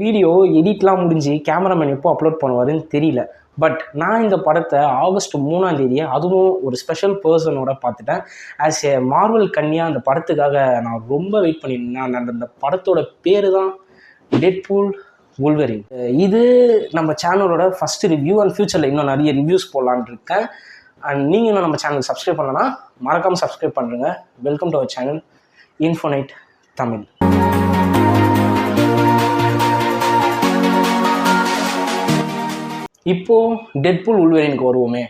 Video எடிட்லாம் முடிஞ்சு cameraman எப்போ upload பண்ணுவாருன்னு தெரியல. பட் நான் இந்த படத்தை ஆகஸ்ட் 3 அதுவும் ஒரு ஸ்பெஷல் பர்சனோட பார்த்துட்டேன். ஆஸ் ஏ மார்வல் கன்னியா அந்த படத்துக்காக நான் ரொம்ப வெயிட் பண்ணியிருந்தேன். அந்த படத்தோட பேர் தான் டெட்பூல் வுல்வரின். இது நம்ம சேனலோட ஃபர்ஸ்ட் ரிவ்யூ அண்ட் ஃபியூச்சரில் இன்னும் நிறைய ரிவ்யூஸ் போடலான்னு இருக்கேன். அண்ட் நீங்கள் இன்னும் நம்ம சேனலுக்கு சப்ஸ்கிரைப் பண்ணலன்னா மறக்காமல் சப்ஸ்கிரைப் பண்ணுறேங்க. வெல்கம் டு அவர் சேனல் இன்ஃபோனைட் தமிழ். இப்போது டெட்பூல் வுல்வரினுக்கு வருவோமே.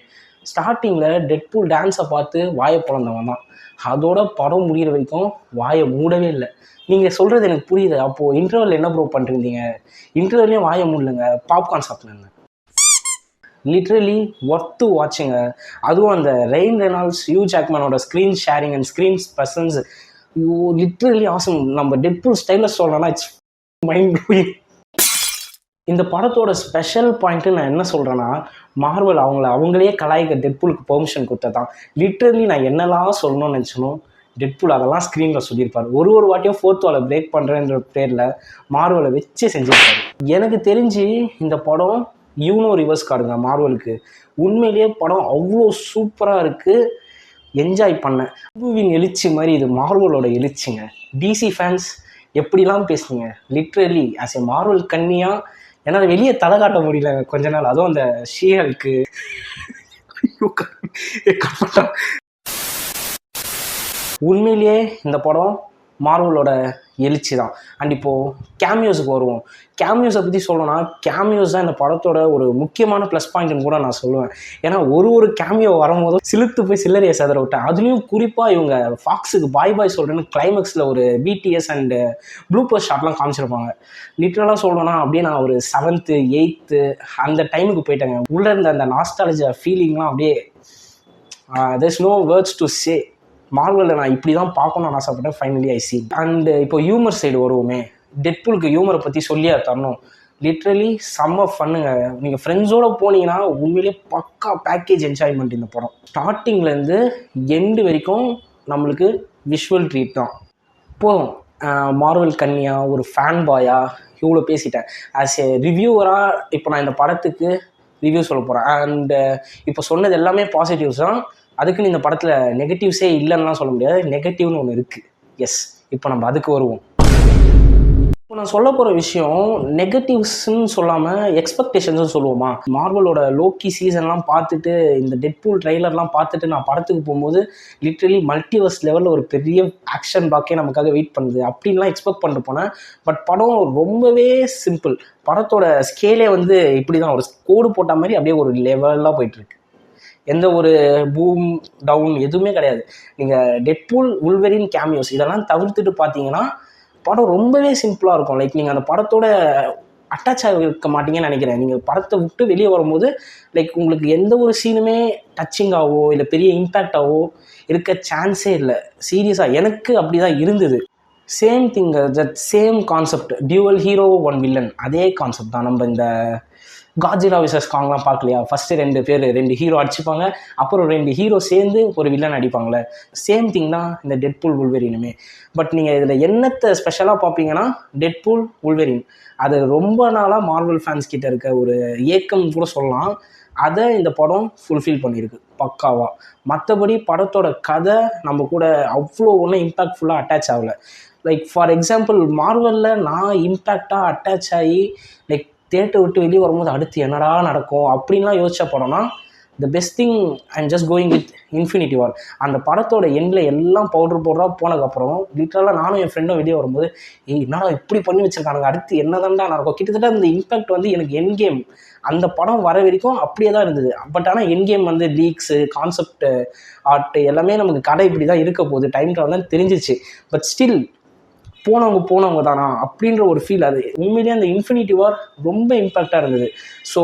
ஸ்டார்டிங்கில் டெட்பூல் டான்ஸை பார்த்து வாயை பிளந்தவன் தான். அதோட படம் முடிகிற வரைக்கும் வாயை மூடவே இல்லை. நீங்கள் சொல்கிறது எனக்கு புரியுது. அப்போது இன்டர்வல் என்ன ப்ரோ பண்ணிருந்தீங்க? இன்டர்வல்லையும் வாயை மூடலைங்க, பாப்கார்ன் சாப்பிடுங்க. Literally worth watching. அதுவும் அந்த ரெயின் ரெனால்ட்ஸ், ஹியூ ஜாக்மேனோட screen sharing and screen presence, you literally awesome. நம்ம டெட்பூல் ஸ்டைலில் சொல்லணும்னா இட்ஸ் மைண்ட் ப்ளோயிங். இந்த படத்தோட ஸ்பெஷல் பாயிண்ட்டு நான் என்ன சொல்கிறேன்னா, மார்வல் அவங்களே கலாய்க்க டெட்பூலுக்கு பெர்மிஷன் கொடுத்ததான். லிட்ரலி நான் என்னெல்லாம் சொல்லணும்னு நினச்சனோ டெட்பூல் அதெல்லாம் ஸ்க்ரீனில் சொல்லியிருப்பார். ஒரு வாட்டியும் ஃபோர்த் வாலை பிரேக் பண்ணுறேன்ற பேரில் மார்வலை வச்சு செஞ்சுருப்பார். எனக்கு தெரிஞ்சு இந்த படம் யூனோ ரிவர்ஸ் கார்டுங்க மார்வலுக்கு. உண்மையிலேயே படம் அவ்வளோ சூப்பராக இருக்குது, என்ஜாய் பண்ணேன். மூவின் எழுச்சி மாதிரி இது மார்வலோட எழுச்சிங்க. டிசி ஃபேன்ஸ் எப்படிலாம் பேசுனீங்க? லிட்ரலி ஆஸ் ஏ மார்வல் கன்னியா என்னால் வெளியே தலை காட்ட முடியல கொஞ்ச நாள். அதுவும் அந்த ஷீஹல்க்கு உண்மையிலேயே இந்த படம் மார்வலோட எழுச்சி தான். அண்ட் இப்போது கேமியோஸுக்கு வருவோம். கேமியோஸை பற்றி சொல்லணும்னா, கேமியோஸ் தான் இந்த படத்தோட ஒரு முக்கியமான ப்ளஸ் பாயிண்ட்னு கூட நான் சொல்லுவேன். ஏன்னா ஒரு கேமியோ வரும்போதும் சிலுத்து போய் சில்லறையை செதற விட்டேன். அதுலேயும் குறிப்பாக இவங்க ஃபாக்ஸுக்கு பாய் சொல்கிறேன்னு கிளைமேக்ஸில் ஒரு பிடிஎஸ் அண்டு ப்ளூப்பர் ஷாட்லாம் காமிச்சிருப்பாங்க. லிட்ரலாக சொல்லணும்னா அப்படியே நான் ஒரு 7th 8th அந்த டைமுக்கு போயிட்டேங்க. உள்ளே இருந்த அந்த நாஸ்டாலஜியா ஃபீலிங்லாம் அப்படியே there's no words to say. மார்வலில் நான் இப்படி தான் பார்க்கணும்னு ஆசைப்பட்டேன். Finally I see. அண்டு இப்போ ஹியூமர் சைடு வருவோமே. டெட்பூலுக்கு ஹியூமரை பற்றி சொல்லியா தரணும். லிட்ரலி செம்ம ஃபன்னுங்க. நீங்கள் ஃப்ரெண்ட்ஸோடு போனீங்கன்னா உண்மையிலே பக்கா பேக்கேஜ் என்ஜாய்மெண்ட் இந்த படம். ஸ்டார்டிங்லேருந்து எண்டு வரைக்கும் நம்மளுக்கு விஷுவல் ட்ரீட் தான். போதும். மார்வல் கன்னியா ஒரு ஃபேன் பாயா இவ்வளோ பேசிட்டேன். ஆஸ் ஏ ரிவ்யூவராக இப்போ நான் இந்த படத்துக்கு ரிவ்யூ சொல்ல போகிறேன். அண்டு இப்போ சொன்னது எல்லாமே பாசிட்டிவ்ஸ் தான். அதுக்குன்னு இந்த படத்தில் நெகட்டிவ்ஸே இல்லைன்னா சொல்ல முடியாது. நெகட்டிவ்னு ஒன்று இருக்குது. எஸ், இப்போ நம்ம அதுக்கு வருவோம். இப்போ நான் சொல்ல போகிற விஷயம் நெகட்டிவ்ஸ்ன்னு சொல்லாமல் எக்ஸ்பெக்டேஷன்ஸும் சொல்லுவோமா. மார்வலோட லோக்கி சீசன்லாம் பார்த்துட்டு இந்த டெட்பூல் ட்ரெய்லர்லாம் பார்த்துட்டு நான் படத்துக்கு போகும்போது லிட்ரலி மல்டிவர்ஸ் லெவலில் ஒரு பெரிய ஆக்ஷன் பாக்கே நமக்காக வெயிட் பண்ணுது அப்படின்லாம் எக்ஸ்பெக்ட் பண்ணிட்டு போனேன். பட் படம் ரொம்பவே சிம்பிள். படத்தோட ஸ்கேலே இப்படி தான் ஒரு கோடு போட்ட மாதிரி அப்படியே ஒரு லெவலாக போயிட்டுருக்கு. எந்த ஒரு பூம் டவுன் எதுவுமே கிடையாது. நீங்கள் டெட்பூல் வுல்வரின் கேமியோஸ் இதெல்லாம் தவிர்த்துட்டு பார்த்தீங்கன்னா படம் ரொம்பவே சிம்பிளாக இருக்கும். லைக் நீங்கள் அந்த படத்தோட அட்டாச் ஆகிருக்க மாட்டீங்கன்னு நினைக்கிறேன். நீங்கள் படத்தை விட்டு வெளியே வரும்போது லைக் உங்களுக்கு எந்த ஒரு சீனுமே டச்சிங்காகவோ இல்லை பெரிய இம்பேக்டாகவோ இருக்க சான்ஸே இல்லை. சீரியஸாக எனக்கு அப்படி தான் இருந்தது. Same thing, that same concept. Dual hero one villain, அதே கான்செப்ட் தான். நம்ம இந்த காட்ஜிலா விசஸ் காங்லாம் பார்க்கலையா? ஃபஸ்ட்டு 2 ஹீரோ அடிச்சுப்பாங்க, அப்புறம் 2 ஹீரோ சேர்ந்து ஒரு வில்லன் அடிப்பாங்களே. சேம் திங் தான் இந்த டெட்பூல் வுல்வரினுமே. பட் நீங்கள் இதில் என்னத்தை ஸ்பெஷலாக பார்ப்பீங்கன்னா டெட்பூல் வுல்வரின் அது ரொம்ப நாளாக மார்வல் ஃபேன்ஸ் கிட்ட இருக்க ஒரு ஏக்கம் கூட சொல்லலாம். அதை இந்த படம் ஃபுல்ஃபில் பண்ணியிருக்கு பக்காவாக. மற்றபடி படத்தோட கதை நம்ம கூட அவ்வளோ ஒன்றும் இம்பேக்ட்ஃபுல்லாக அட்டாச் ஆகலை. லைக் ஃபார் எக்ஸாம்பிள் மார்வலில் நான் இம்பேக்டாக அட்டாச் ஆகி லைக் தேட்டர் விட்டு வெளியே வரும்போது அடுத்து என்னடா நடக்கும் அப்படின்லாம் யோசிச்ச படம்னா the best thing I'm just going with Infinity War. அந்த படத்தோட எண்டில் எல்லாம் பவுடராக போனதுக்கப்புறம் லிட்டரலாக நானும் என் ஃப்ரெண்டும் வெளியே வரும்போது என்னடா இப்படி பண்ணி வச்சுருக்கானுங்க, அடுத்து என்னதான்டா நடக்கும். கிட்டத்தட்ட அந்த இம்பேக்ட் எனக்கு என் கேம் அந்த படம் வர வரைக்கும் அப்படியே தான் இருந்தது. பட் ஆனால் என் கேம் லீக்ஸு கான்செப்ட் ஆர்ட் எல்லாமே நமக்கு கதை இப்படி தான் இருக்க போகுது, டைம் ட்ராவல் தான் தெரிஞ்சிச்சு. பட் ஸ்டில் போனவங்க தானா அப்படின்ற ஒரு ஃபீல். அது உண்மையிலேயே அந்த இன்ஃபினிட்டி வார் ரொம்ப இம்பேக்டாக இருந்தது. ஸோ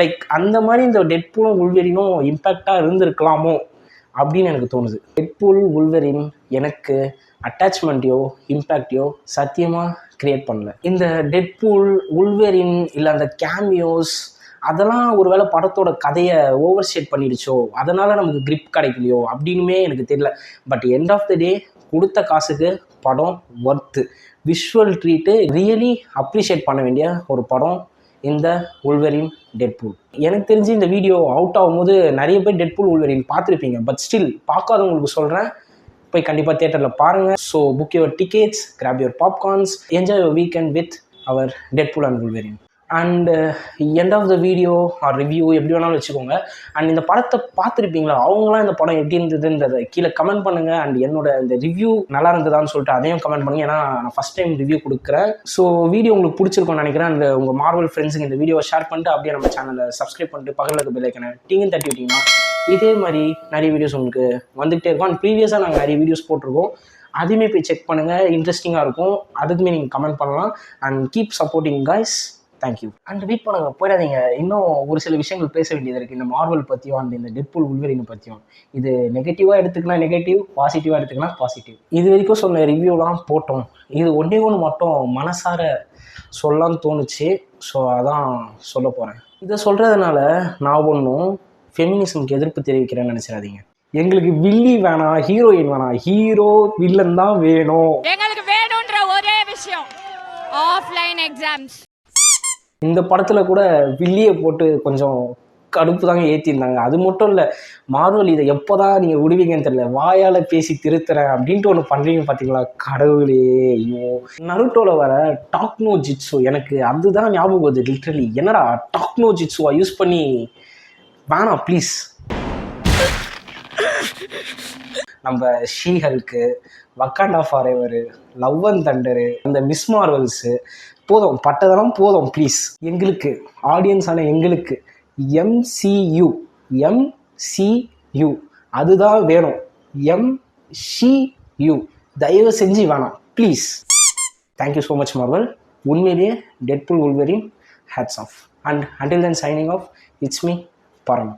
லைக் அந்த மாதிரி இந்த டெட்பூலும் வுல்வரினும் இம்பேக்டாக இருந்திருக்கலாமோ அப்படின்னு எனக்கு தோணுது. டெட்பூல் வுல்வரின் எனக்கு அட்டாச்மெண்ட்டையோ இம்பேக்டையோ சத்தியமாக க்ரியேட் பண்ணல. இந்த டெட்பூல் வுல்வரின் இல்லை அந்த கேமியோஸ் அதெல்லாம் ஒரு வேளை படத்தோட கதையை ஓவர் ஷேட் பண்ணிடுச்சோ, அதனால் நமக்கு கிரிப் கிடைக்கலையோ அப்படின்னுமே எனக்கு தெரியல. பட் எண்ட் ஆஃப் த டே கொடுத்த காசுக்கு படம் worth. Visual treat, really appreciate பண்ண வேண்டிய ஒரு படம் இந்த உல்வரின் டெட்பூல். எனக்கு தெரிஞ்சு இந்த வீடியோ அவுட் ஆகும்போது நிறைய பேர் டெட்பூல் உல்வரின் பார்த்துருப்பீங்க. பட் ஸ்டில் பார்க்காதவங்களுக்கு சொல்கிறேன், போய் கண்டிப்பாக தியேட்டரில் பாருங்கள். So book your tickets, grab your popcorns, enjoy your weekend with our Deadpool and Wolverine. And end of the video or review எப்படி வேணாலும் வச்சுக்கோங்க. அண்ட் இந்த படத்தை பார்த்துருப்பீங்களா, அவங்களாம் இந்த படம் எப்படி இருந்ததுன்றதை கீழே கமெண்ட் பண்ணுங்கள். அண்ட் என்னோட இந்த ரிவ்யூ நல்லா இருந்ததான்னு சொல்லிட்டு அதையும் கமெண்ட் பண்ணுங்கள். ஏன்னா நான் ஃபஸ்ட் டைம் ரிவ்யூ கொடுக்குறேன். ஸோ வீடியோ உங்களுக்கு பிடிச்சிருக்கும்னு நினைக்கிறேன். அண்ட் உங்கள் மார்வல் ஃப்ரெண்ட்ஸுக்கு இந்த வீடியோவை ஷேர் பண்ணிட்டு அப்படியே நம்ம சேனலை சப்ஸ்கிரைப் பண்ணிட்டு பக்கத்தில் இருக்க பெல் ஐக்கனை டிங்குன்னு தட்டி விட்டிங்கன்னா இதே மாதிரி நிறைய வீடியோஸ் உங்களுக்கு வந்துகிட்டே இருக்கும். அண்ட் ப்ரீவியஸாக நாங்கள் நிறைய வீடியோஸ் போட்டிருக்கோம், அதையுமே போய் செக் பண்ணுங்கள், இன்ட்ரெஸ்டிங்காக இருக்கும். அதுக்குமே நீங்கள் கமெண்ட் பண்ணலாம். And keep supporting guys. Thank you. And wait பண்ணுங்க, போயிடாதீங்க. இன்னும் ஒரு சில விஷயங்கள் பேச வேண்டியது இருக்குது இந்த மார்வல் பற்றியும் அண்ட் இந்த டெட்பூல் உல்வரின் பற்றியும். இது நெகட்டிவாக எடுத்துக்கலாம் நெகட்டிவ், பாசிட்டிவாக எடுத்துக்கலாம் பாசிட்டிவ். இது வரைக்கும் சொன்ன ரிவ்யூலாம் போட்டோம். இது ஒன்றே ஒன்று மட்டும் மனசார சொல்லலான்னு தோணுச்சு. ஸோ அதான் சொல்ல போகிறேன். இதை சொல்கிறதுனால நான் ஒன்றும் ஃபெமினிசம்க்கு எதிர்ப்பு தெரிவிக்கிறேன்னு நினச்சிடாதீங்க. எங்களுக்கு வில்லி வேணாம், ஹீரோயின் வேணாம், ஹீரோ வில்லன் தான் வேணும். எங்களுக்கு வேணும்ன்ற ஒரே விஷயம் ஆஃப்லைன் எக்ஸாம்ஸ். இந்த படத்தில் கூட வில்லியை போட்டு கொஞ்சம் கடுப்பு தாங்க ஏற்றிருந்தாங்க. அது மட்டும் இல்லை, மார்வல் இதை எப்போ தான் நீங்கள் விடுவீங்கன்னு தெரியல, வாயால் பேசி திருத்துறேன் அப்படின்ட்டு ஒன்று பண்ணுறீங்க பார்த்தீங்களா, கடவுளே. ஐயோ, நருட்டோவில் வர டாக்னோ ஜிட்ஸு எனக்கு அதுதான் ஞாபகம் வருது. லிட்ரலி என்னடா டாக்னோ ஜிட்ஸுவா யூஸ் பண்ணி, வேணாம் ப்ளீஸ். நம்ம ஷீஹல்க்கு, Wakanda Forever, Love and Thunder, அந்த மிஸ் மார்வல்ஸு போதும், பட்டதெல்லாம் போதும் ப்ளீஸ். எங்களுக்கு ஆடியன்ஸான எங்களுக்கு எம்சியூ அதுதான் வேணும். எம்சியூ தயவு செஞ்சு வேணாம் please. Thank you so much Marvel. உண்மையிலேயே Deadpool Wolverine hats off. And until then signing off, it's me பரம்.